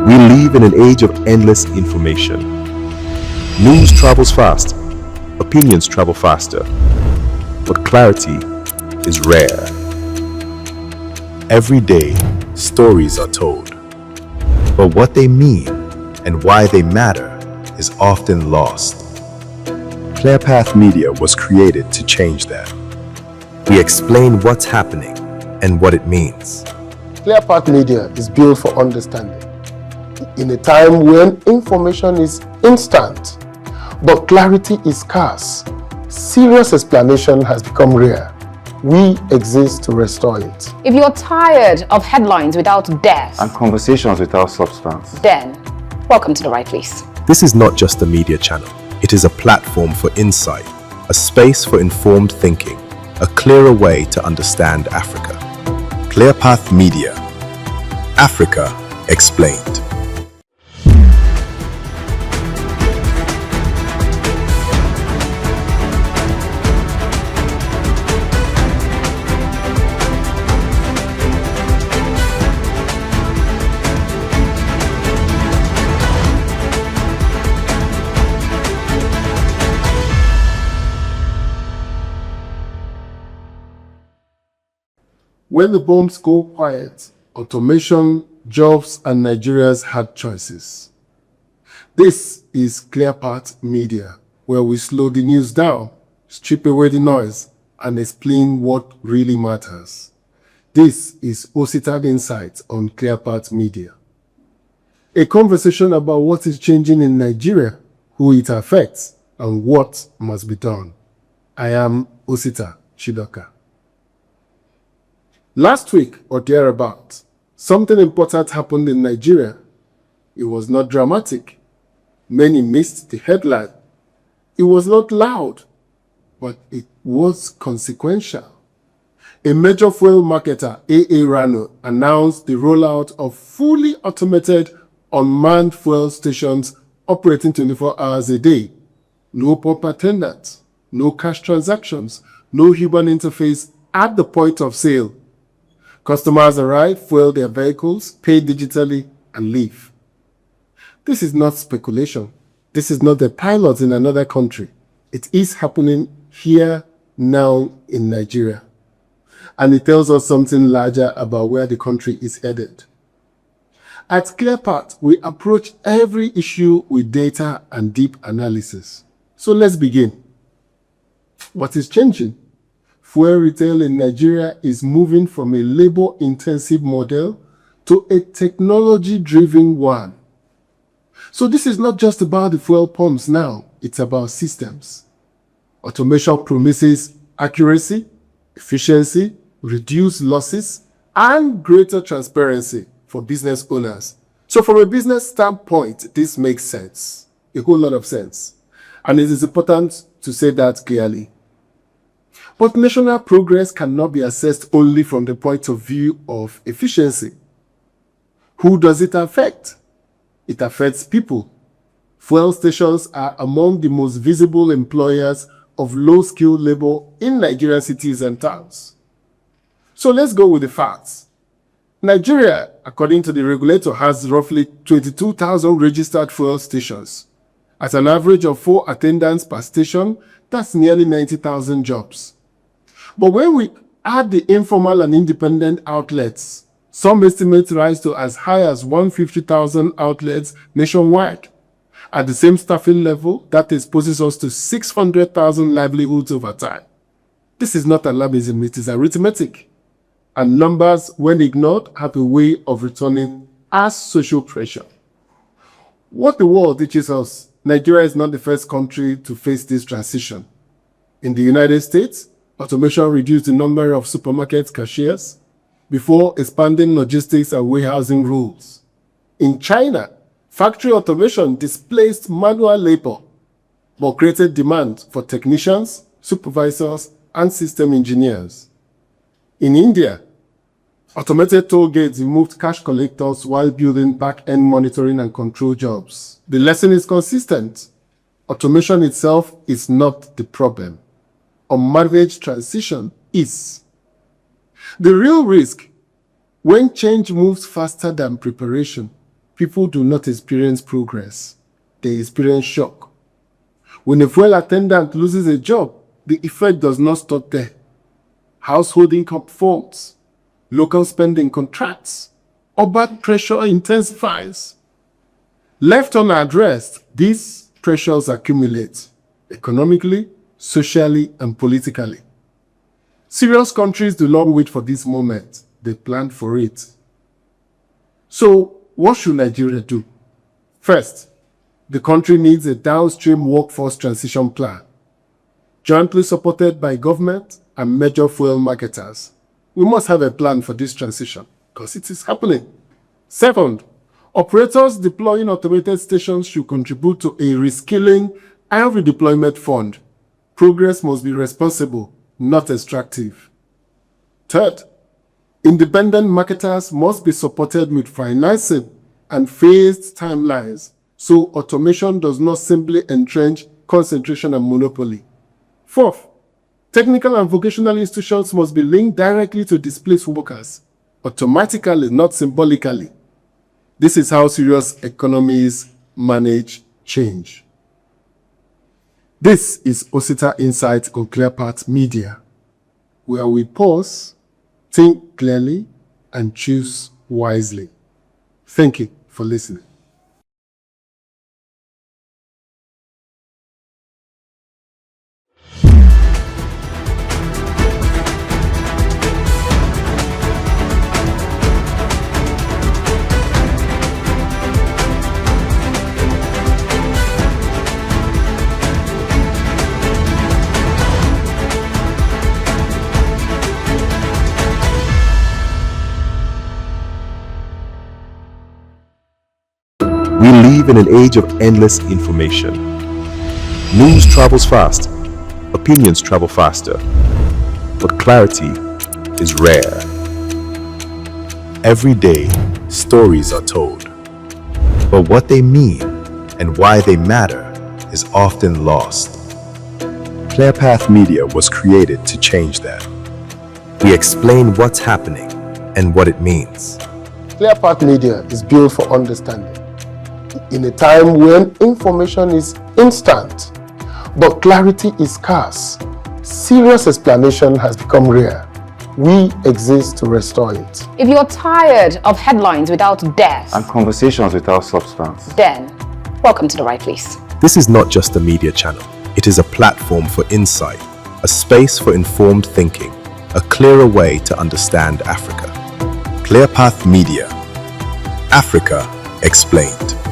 We live in an age of endless information. News travels fast, opinions travel faster, but clarity is rare. Every day, stories are told, but what they mean and why they matter is often lost. ClearPath Media was created to change that. We explain what's happening and what it means. ClearPath Media is built for understanding. In a time when information is instant, but clarity is scarce, serious explanation has become rare. We exist to restore it. If you're tired of headlines without depth and conversations without substance, then welcome to the right place. This is not just a media channel. It is a platform for insight, a space for informed thinking, a clearer way to understand Africa. ClearPath Media. Africa Explained. When the bombs go quiet, automation, jobs, and Nigerians had choices. This is ClearPath Media, where we slow the news down, strip away the noise, and explain what really matters. This is OsitaInsights on ClearPath Media. A conversation about what is changing in Nigeria, who it affects, and what must be done. I am Osita Chidoka. Last week or thereabout, something important happened in Nigeria. It was not dramatic. Many missed the headline. It was not loud, but it was consequential. A major fuel marketer, AA Rano, announced the rollout of fully automated unmanned fuel stations operating 24 hours a day. No pump attendants, no cash transactions, no human interface at the point of sale. Customers arrive, fuel their vehicles, pay digitally, and leave. This is not speculation. This is not a pilot in another country. It is happening here, now, in Nigeria. And it tells us something larger about where the country is headed. At ClearPath, we approach every issue with data and deep analysis. So let's begin. What is changing? Fuel retail in Nigeria is moving from a labor-intensive model to a technology-driven one. So this is not just about the fuel pumps now, it's about systems. Automation promises accuracy, efficiency, reduced losses, and greater transparency for business owners. So from a business standpoint, this makes sense, a whole lot of sense. And it is important to say that clearly. But national progress cannot be assessed only from the point of view of efficiency. Who does it affect? It affects people. Fuel stations are among the most visible employers of low-skilled labor in Nigerian cities and towns. So let's go with the facts. Nigeria, according to the regulator, has roughly 22,000 registered fuel stations. At an average of 4 attendants per station, that's nearly 90,000 jobs. But when we add the informal and independent outlets, some estimates rise to as high as 150,000 outlets nationwide. At the same staffing level, that exposes us to 600,000 livelihoods over time. This is not alarmism, it is arithmetic. And numbers, when ignored, have a way of returning as social pressure. What the world teaches us, Nigeria is not the first country to face this transition. In the United States, automation reduced the number of supermarket cashiers before expanding logistics and warehousing rules. In China, factory automation displaced manual labor, but created demand for technicians, supervisors, and system engineers. In India, automated toll gates removed cash collectors while building back-end monitoring and control jobs. The lesson is consistent. Automation itself is not the problem. Unmanaged transition is. The real risk, when change moves faster than preparation, people do not experience progress. They experience shock. When a fuel attendant loses a job, the effect does not stop there. Household income falls, local spending contracts, urban pressure intensifies. Left unaddressed, these pressures accumulate economically, socially, and politically. Serious countries do not wait for this moment. They plan for it. So, what should Nigeria do? First, the country needs a downstream workforce transition plan, jointly supported by government and major fuel marketers. We must have a plan for this transition because it is happening. Second, operators deploying automated stations should contribute to a reskilling and redeployment fund. Progress must be responsible, not extractive. Third, independent marketers must be supported with financing and phased timelines so automation does not simply entrench concentration and monopoly. Fourth, technical and vocational institutions must be linked directly to displaced workers, automatically, not symbolically. This is how serious economies manage change. This is OsitaInsights on ClearPath Media, where we pause, think clearly, and choose wisely. Thank you for listening. We live in an age of endless information. News travels fast, opinions travel faster, but clarity is rare. Every day, stories are told, but what they mean and why they matter is often lost. ClearPath Media was created to change that. We explain what's happening and what it means. ClearPath Media is built for understanding. In a time when information is instant, but clarity is scarce, serious explanation has become rare. We exist to restore it. If you're tired of headlines without depth, And conversations without substance. then welcome to the right place. This is not just a media channel. It is a platform for insight, a space for informed thinking, a clearer way to understand Africa. ClearPath Media. Africa Explained.